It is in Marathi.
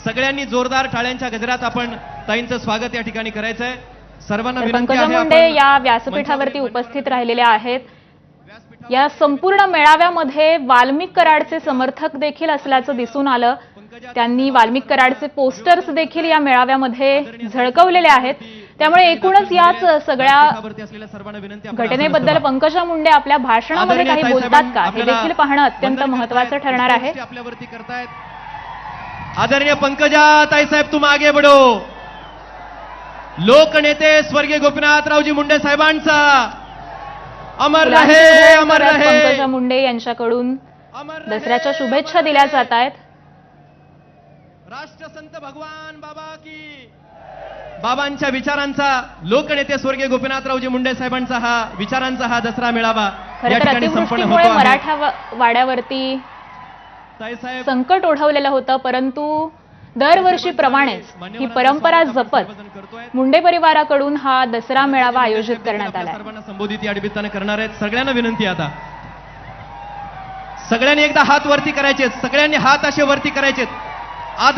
सगळ्यांनी जोरदार टाळ्यांच्या गजरात आपण ताईंचं स्वागत या ठिकाणी करायचंय. सर्वांना विनंती पंकजा आहे मुंडे या व्यासपीठावरती उपस्थित राहिलेल्या आहेत. या संपूर्ण मेळाव्यामध्ये वाल्मिक कराडचे समर्थक देखील असल्याचं दिसून आलं. त्यांनी वाल्मिक कराडचे पोस्टर्स देखील या मेळाव्यामध्ये झळकवलेले आहेत. त्यामुळे एकूणच याच सगळ्या घटनेबद्दल पंकजा मुंडे आपल्या भाषणामध्ये काही बोलतात का हे देखील पाहणं अत्यंत महत्त्वाचं ठरणार आहे. आदरणीय पंकजा ताईसाहेब, तुम आगे बढ़ो. लोकनेते स्वर्गीय गोपीनाथरावजी मुंडे साहेबांचा अमर रहे, अमर रहे. पंकजा मुंडे यांच्याकडून दसऱ्याच्या शुभेच्छा दिल्या जात आहेत. राष्ट्रसंत भगवान बाबा की बाबांच्या विचारांचा, लोकनेते स्वर्गीय गोपीनाथरावजी मुंडे साहेबांचा हा विचारांचा हा दसरा मेळावा या ठिकाणी संपन्न अतिवृष्टीमुळे होतो आहे. मराठवाड्यावरती संकट ओढवलेलं होतं, परंतु दरवर्षीप्रमाणेच ही परंपरा जपत मुंडे परिवाराकडून हा दसरा मेळावा आयोजित करण्यात आला. सर्वांना संबोधित या निमित्ताने करणार आहेत. सगळ्यांना विनंती आहे, आता सगळ्यांनी एकदा हात वरती करायचे, सगळ्यांनी हात असे वरती करायचे.